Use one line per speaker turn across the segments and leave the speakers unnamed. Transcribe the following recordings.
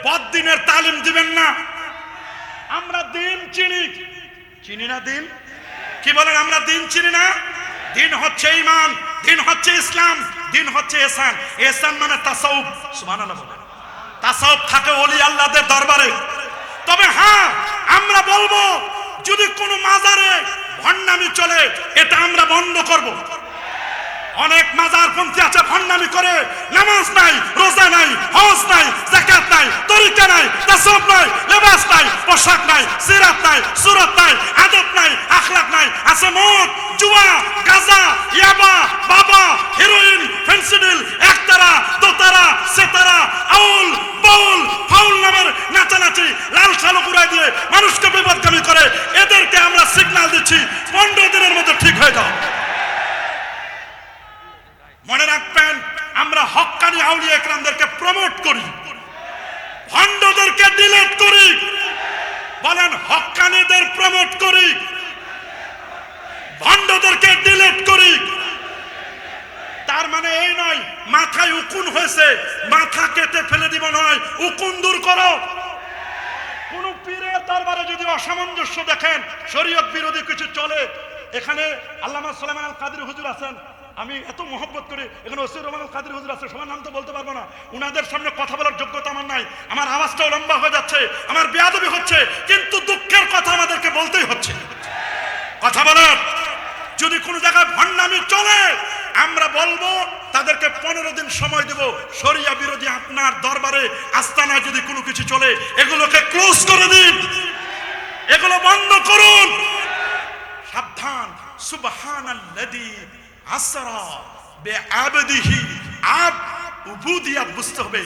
বদ্দিনের তালিম দিবেন না। আমরা দিন চিনি না দিন কি বলেন? আমরা দিন চিনি না। দিন হচ্ছে ঈমান, দিন হচ্ছে ইসলাম, দিন হচ্ছে ইহসান। ইহসান মানে তাসাউফ। সুবহানাল্লাহ বলেন। তাসাউফ থাকে ওলি আল্লাহদের দরবারে। তবে হ্যাঁ, আমরা বলবো যদি কোনো মাজারে ভণ্ডামি চলে এটা আমরা বন্ধ করব। অনেক মাজারপন্থী আছে, ভণ্ডামি করে, নামাজ নাই, রোজা নাই, হজ নাই, যাকাত নাই, তরিকা নাই, তাসাউফ নাই, লেবাস নাই, পোশাক নাই, সিরাত নাই, সুরত নাই, আদব নাই, আখলাক নাই, আছে মদ, জুয়া, গাঁজা, ইয়াবা, বাবা, হেরোইন, ফেন্সিডিল, একতারা, দোতারা, সেতারা, আউল, বাউল, ফাউল নামের নাচানাচি, লাল সালো ঘুরাই দিয়ে মানুষকে বিপদগামী করে। এদেরকে আমরা সিগন্যাল দিচ্ছি 15 দিনের মধ্যে ঠিক হয়ে যাও। মনে রাখবেন, আমরা হক্কানি আউলিয়া ইকরামদেরকে প্রমোট করি, ভণ্ডদেরকে ডিলিট করি। বলেন, হক্কানিদের প্রমোট করি, ভণ্ডদেরকে ডিলিট করি। তার মানে এই নয় মাথায় উকুন হয়েছে মাথা কেটে ফেলে দিব নয়, উকুন দূর করো। কোন পীরের দরবারে যদি অসামঞ্জস্য দেখেন, শরীয়ত বিরোধী কিছু চলে, এখানে আল্লামা সুলাইমান আল কাদরি হুজুর আছেন, আমি এত মহব্বত করি, এখানে ওসির রহমান আল কাদরি হুজুর আছে, সবার নাম তো বলতে পারবো না, উনাদের সামনে কথা বলার যোগ্যতা আমার নাই, আমার আওয়াজটাও লম্বা হয়ে যাচ্ছে, আমার বেয়াদবি হচ্ছে, কিন্তু দুঃখের কথা আমাদেরকে বলতেই হচ্ছে। কথা বলার যদি কোনো জায়গায় ভণ্ডামি চলে, আমরা বলবো তাদেরকে 15 দিন সময় দেব। শরিয়া বিরোধী আপনার দরবারে আস্তানায় যদি কোনো কিছু চলে, এগুলোকে ক্লোজ করে দিন, এগুলো বন্ধ করুন। সাবধান, সুবহানাল্লাযী আসরা বিআবদিহি। উবুদিয়াত বুঝতে হবে।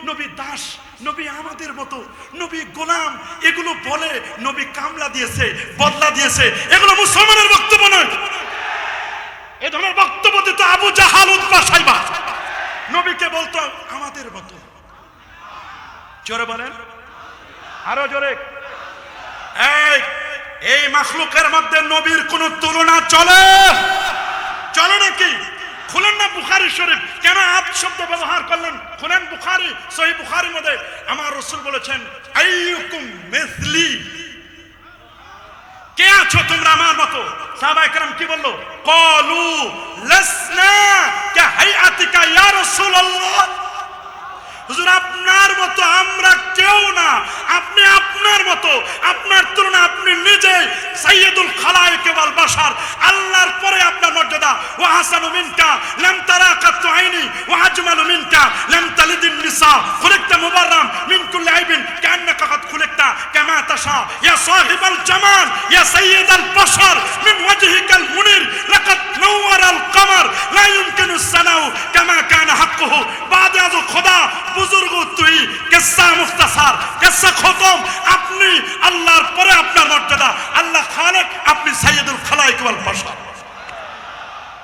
নবী দাস, নবী আমাদের মতো, নবী গোলাম, এগুলো বলে নবী কামলা দিয়েছে, বদলা দিয়েছে, এগুলো মুসলমানের বক্তব্য নয়। এ ধরনের বক্তব্য দিত আবু জাহাল, উতবা, সাইবা। নবীকে বলতো আমাদের মতো। জোরে বলেন, আরো জোরে। এই মাখলুকের মধ্যে নবীর কোন তুলনা চলে নাকি? খুলেন না বুখারী শরীফ, কেন আব শব্দ ব্যবহার করলেন? খুলেন বুখারী, সহিহ বুখারীর মধ্যে আমার রাসূল বলেছেন, আইয়ুকুম মিসলি, কে আছো তোমরা আমার মতো? সাহাবায়ে কেরাম কি বলল? ক্বালু লাসনা কাহাইআতিকা ইয়া রাসূলুল্লাহ। হুজুর, আপনার মতো আমরা কেউ না, আপনি আপনার মতো, আপনার তুলনা আপনি নিজে সাইয়্যিদুল খালায়েক ওয়াল বাশার, আল্লাহর পরে আপনার মর্যাদা। ওয়া হাসানু মিনকা লাম তারা কাতু আইনি ওয়া আজমালু মিনকা লাম তালিদিন নিসা, খুলিকতা মুবাররাম মিন কুল্লি আইবিন কান্নাকা কাদ খুলিকতা কামা তাশা ইয়া সাহিবাল জামাল ইয়া সাইয়্যিদাল বাশার মিন ওয়াজহিকাল মুনির লাকাদ নাওয়ারাল কমার লা ইউমকিনু সানাউ কামা কানা হাক্কুহু বাদে আযু খোদা বুজুর্গ তুই। কিসসা মুখতাসার, কিসসা খতম,